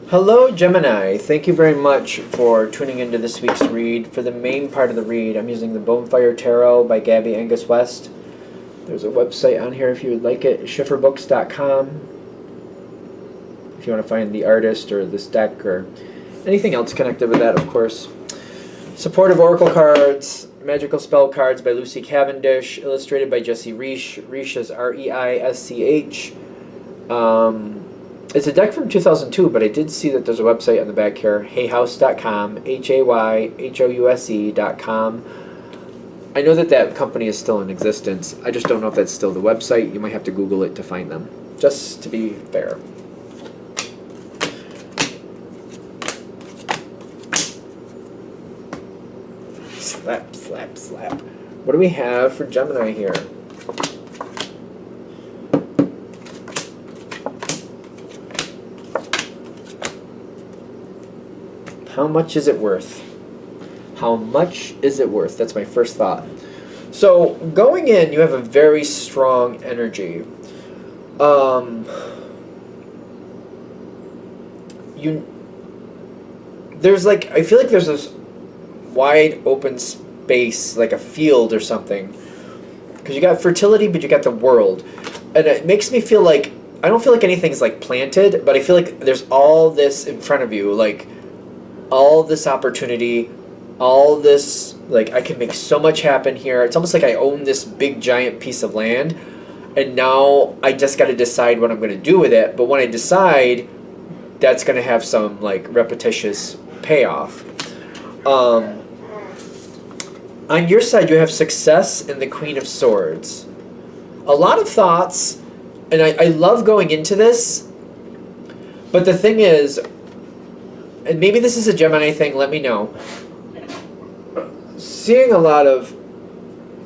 Hello, Gemini. Thank you very much for tuning into this week's read. For the main part of the read, I'm using the Bonefire Tarot by Gabby Angus West. There's a website on here if you would like it, schifferbooks.com. If you want to find the artist or this deck or anything else connected with that, of course. Supportive Oracle cards, Magical Spell cards by Lucy Cavendish, illustrated by Jesse Reisch. Reisch is R-E-I-S-C-H. It's a deck from 2002, but I did see that there's a website on the back here, hayhouse.com, hayhouse.com. I know that that company is still in existence. I just don't know if that's still the website. You might have to Google it to find them, just to be fair. Slap, slap, slap. What do we have for Gemini here? How much is it worth? How much is it worth? That's my first thought. So going in, you have a very strong energy. There's like, I feel like there's this wide open space, like a field or something. Because you got fertility, but you got the world. And it makes me feel like, I don't feel like anything's like planted, but I feel like there's all this in front of you, like all this opportunity, all this, like I can make so much happen here. It's almost like I own this big giant piece of land, and now I just got to decide what I'm going to do with it. But when I decide, that's going to have some like repetitious payoff. On your side, you have success in the Queen of Swords. A lot of thoughts, and I love going into this, but the thing is, and maybe this is a Gemini thing, let me know. Seeing a lot of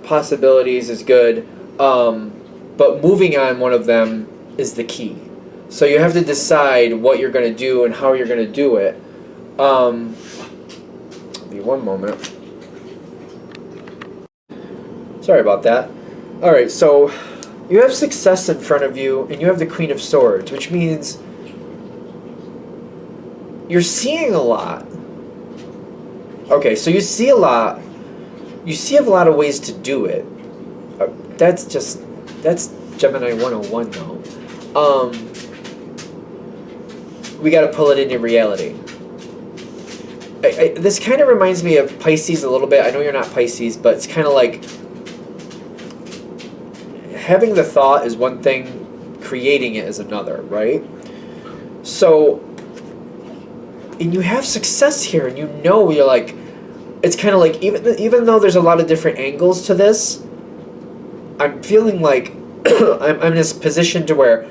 possibilities is good, but moving on one of them is the key. So you have to decide what you're going to do and how you're going to do it. Be one moment. Sorry about that. Alright, so you have success in front of you, and you have the Queen of Swords, which means you're seeing a lot. Okay, so you see a lot. You see a lot of ways to do it. That's Gemini 101 though. We got to pull it into reality. This kind of reminds me of Pisces a little bit. I know you're not Pisces, but it's kind of like having the thought is one thing, creating it is another, right? So, and you have success here, and you know you're like, it's kind of like, even though there's a lot of different angles to this, I'm feeling like I'm in this position to where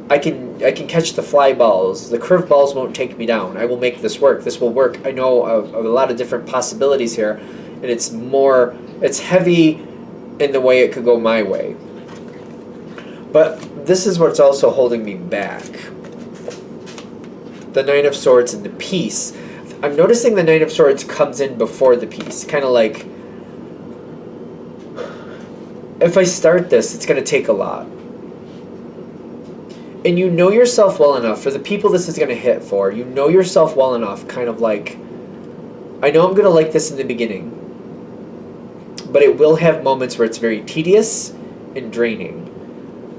I can catch the fly balls. The curve balls won't take me down. I will make this work. This will work. I know of a lot of different possibilities here, and it's heavy in the way it could go my way. But this is what's also holding me back. The Nine of Swords and the Peace. I'm noticing the Nine of Swords comes in before the Peace. Kind of like, if I start this, it's going to take a lot. And you know yourself well enough, for the people this is going to hit for, you know yourself well enough, kind of like, I know I'm going to like this in the beginning, but it will have moments where it's very tedious and draining.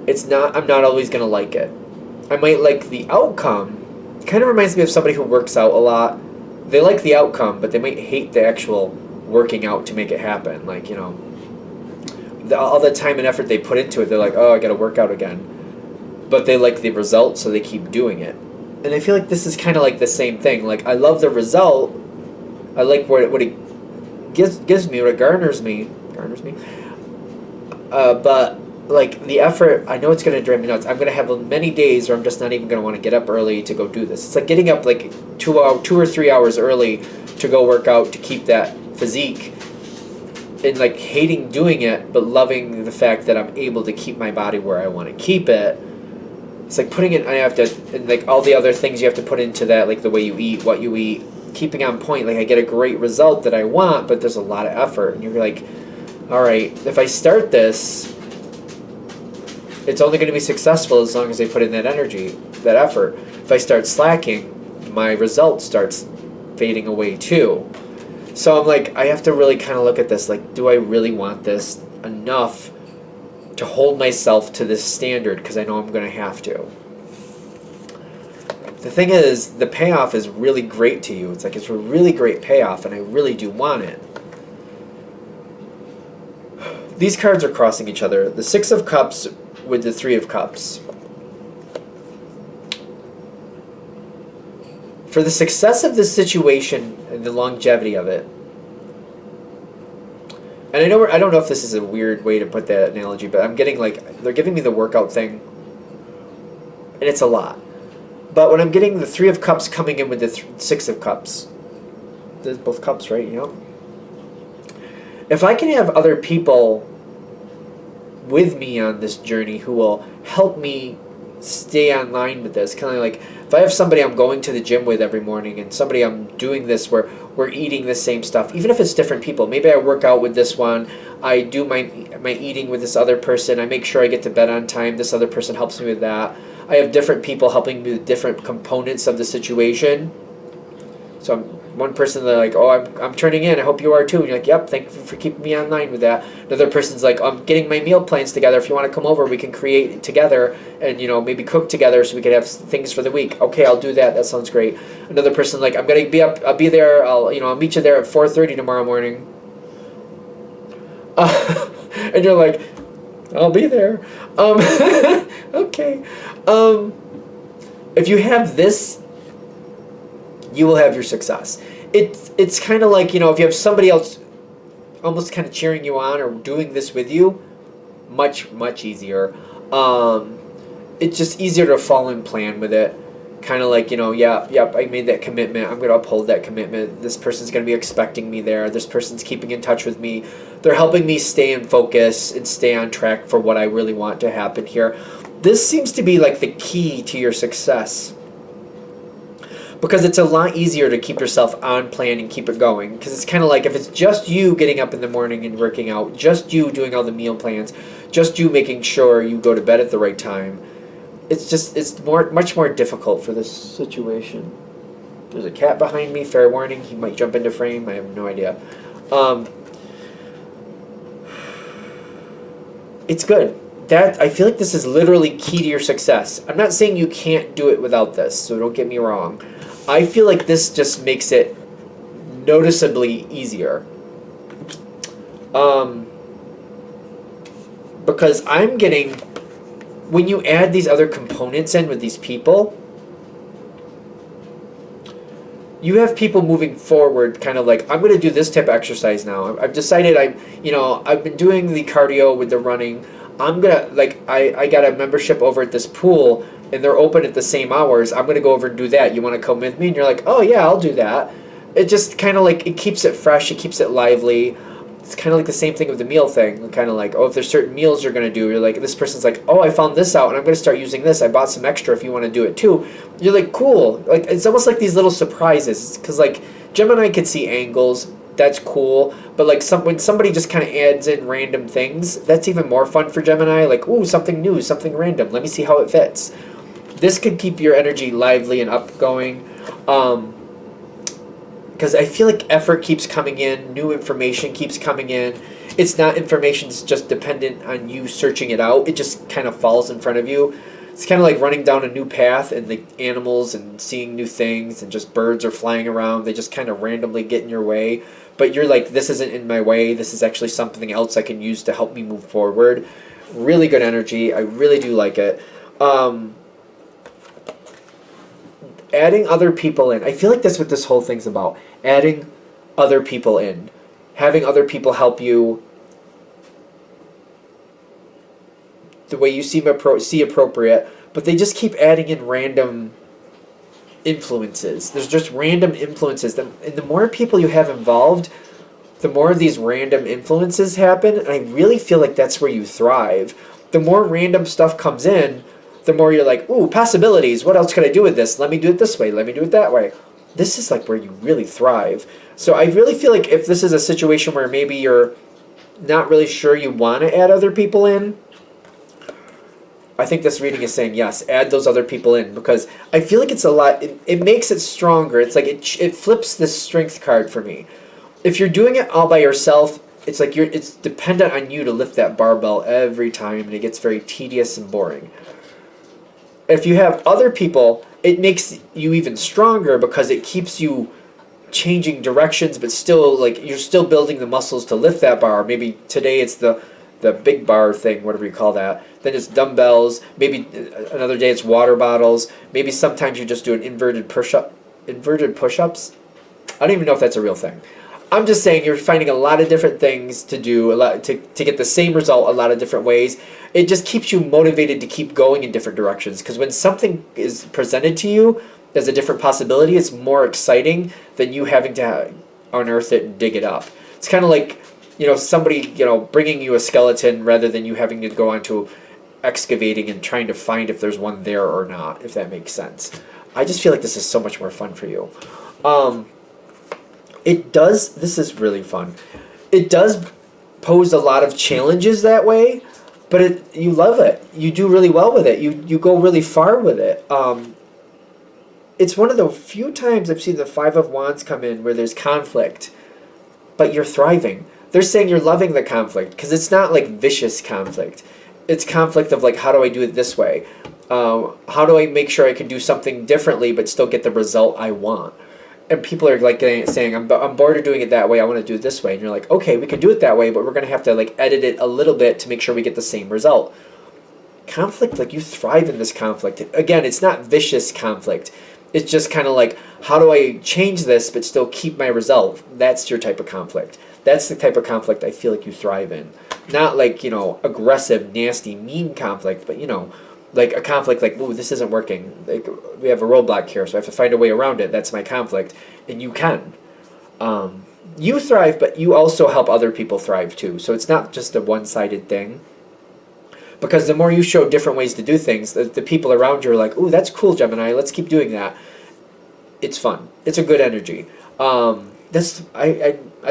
I'm not always going to like it. I might like the outcome. It kind of reminds me of somebody who works out a lot. They like the outcome, but they might hate the actual working out to make it happen. Like, you know, all the time and effort they put into it, they're like, oh, I got to work out again. But they like the result, so they keep doing it. And I feel like this is kind of like the same thing. Like, I love the result. I like what it gives me, what it garners me. But like the effort, I know it's going to drive me nuts. I'm going to have many days where I'm just not even going to want to get up early to go do this. It's like getting up like 2 or 3 hours early to go work out to keep that physique, and like hating doing it, but loving the fact that I'm able to keep my body where I want to keep it. It's like putting it, and like all the other things you have to put into that, like the way you eat, what you eat, keeping on point. Like I get a great result that I want, but there's a lot of effort, and you're like, all right, if I start this, it's only going to be successful as long as they put in that energy, that effort. If I start slacking, my result starts fading away too. So I'm like, I have to really kind of look at this, like, do I really want this enough to hold myself to this standard, because I know I'm going to have to. The thing is, the payoff is really great to you. It's like, it's a really great payoff, and I really do want it. These cards are crossing each other. The Six of Cups with the Three of Cups. For the success of this situation and the longevity of it, and I don't know if this is a weird way to put that analogy, but I'm getting like, they're giving me the workout thing, and it's a lot. But when I'm getting the Three of Cups coming in with the Six of Cups, there's both cups, right? You know? If I can have other people with me on this journey who will help me stay online with this, kind of like, if I have somebody I'm going to the gym with every morning, and somebody I'm doing this where we're eating the same stuff, even if it's different people. Maybe I work out with this one, I do my eating with this other person, I make sure I get to bed on time, this other person helps me with that. I have different people helping me with different components of the situation. So one person, they're like, oh, I'm turning in, I hope you are too. And you're like, yep, thank you for keeping me online with that. Another person's like, I'm getting my meal plans together. If you want to come over, we can create together and, you know, maybe cook together so we can have things for the week. Okay, I'll do that. That sounds great. Another person like, I'm going to be up, I'll be there, I'll meet you there at 4:30 tomorrow morning. And you're like, I'll be there. Okay. If you have this, you will have your success. It's kind of like, you know, if you have somebody else almost kind of cheering you on or doing this with you, much easier. It's just easier to fall in plan with it. Kind of like, you know, yep, I made that commitment. I'm going to uphold that commitment. This person's going to be expecting me there. This person's keeping in touch with me. They're helping me stay in focus and stay on track for what I really want to happen here. This seems to be like the key to your success. Because it's a lot easier to keep yourself on plan and keep it going. Because it's kind of like, if it's just you getting up in the morning and working out, just you doing all the meal plans, just you making sure you go to bed at the right time, it's much more difficult for this situation. There's a cat behind me, fair warning, he might jump into frame, I have no idea. It's good. I feel like this is literally key to your success. I'm not saying you can't do it without this, so don't get me wrong. I feel like this just makes it noticeably easier. Because I'm getting, when you add these other components in with these people, you have people moving forward, kind of like, I'm going to do this type of exercise now. I've decided I've been doing the cardio with the running. I'm going to, like, I got a membership over at this pool, and they're open at the same hours. I'm going to go over and do that. You want to come with me? And you're like, oh, yeah, I'll do that. It just kind of like, it keeps it fresh. It keeps it lively. It's kind of like the same thing with the meal thing. Kind of like, oh, if there's certain meals you're going to do, you're like, this person's like, oh, I found this out, and I'm going to start using this. I bought some extra if you want to do it too. You're like, cool. Like, it's almost like these little surprises. Because, like, Gemini could see angles. That's cool. But, like, when somebody just kind of adds in random things, that's even more fun for Gemini. Like, ooh, something new, something random. Let me see how it fits. This could keep your energy lively and upgoing. Because I feel like effort keeps coming in, new information keeps coming in. It's not information that's just dependent on you searching it out. It just kind of falls in front of you. It's kind of like running down a new path and the animals and seeing new things, and just birds are flying around. They just kind of randomly get in your way. But you're like, this isn't in my way. This is actually something else I can use to help me move forward. Really good energy. I really do like it. Adding other people in. I feel like that's what this whole thing's about. Adding other people in. Having other people help you the way you see appropriate, but they just keep adding in random influences. There's just random influences. And the more people you have involved, the more of these random influences happen, and I really feel like that's where you thrive. The more random stuff comes in, the more you're like, ooh, possibilities. What else could I do with this? Let me do it this way. Let me do it that way. This is like where you really thrive. So I really feel like if this is a situation where maybe you're not really sure you want to add other people in, I think this reading is saying yes, add those other people in, because I feel like it's a lot. It makes it stronger. It's like it flips this strength card for me. If you're doing it all by yourself, it's like it's dependent on you to lift that barbell every time, and it gets very tedious and boring. If you have other people, it makes you even stronger because it keeps you changing directions, but still, like, you're still building the muscles to lift that bar. Maybe today it's the big bar thing, whatever you call that. Then it's dumbbells. Maybe another day it's water bottles. Maybe sometimes you're just doing inverted push-ups. I don't even know if that's a real thing. I'm just saying you're finding a lot of different things to do, a lot to get the same result a lot of different ways. It just keeps you motivated to keep going in different directions, because when something is presented to you as a different possibility, it's more exciting than you having to unearth it and dig it up. It's kind of like, somebody, bringing you a skeleton rather than you having to go onto excavating and trying to find if there's one there or not, if that makes sense. I just feel like this is so much more fun for you. This is really fun. It does pose a lot of challenges that way, but you love it. You do really well with it. You go really far with it. It's one of the few times I've seen the Five of Wands come in where there's conflict, but you're thriving. They're saying you're loving the conflict because it's not like vicious conflict. It's conflict of like, how do I do it this way? How do I make sure I can do something differently but still get the result I want? And people are like saying, I'm bored of doing it that way. I want to do it this way. And you're like, okay, we can do it that way, but we're going to have to like edit it a little bit to make sure we get the same result. Conflict, like, you thrive in this conflict. Again, it's not vicious conflict. It's just kind of like, how do I change this but still keep my result? That's your type of conflict. That's the type of conflict I feel like you thrive in. Not like, aggressive, nasty, mean conflict, but, like a conflict like, ooh, this isn't working. Like, we have a roadblock here, so I have to find a way around it. That's my conflict. And you can. You thrive, but you also help other people thrive too. So it's not just a one-sided thing. Because the more you show different ways to do things, the people around you are like, ooh, that's cool, Gemini. Let's keep doing that. It's fun. It's a good energy. I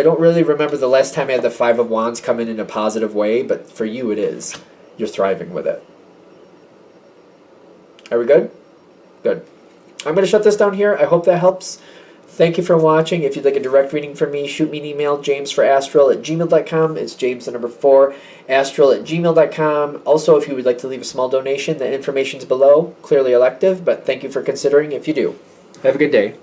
don't really remember the last time I had the Five of Wands come in a positive way, but for you it is. You're thriving with it. Are we good? Good. I'm going to shut this down here. I hope that helps. Thank you for watching. If you'd like a direct reading from me, shoot me an email, jamesforastral@gmail.com. It's James, the number 4, astral@gmail.com. Also, if you would like to leave a small donation, the information's below. Clearly elective, but thank you for considering if you do. Have a good day.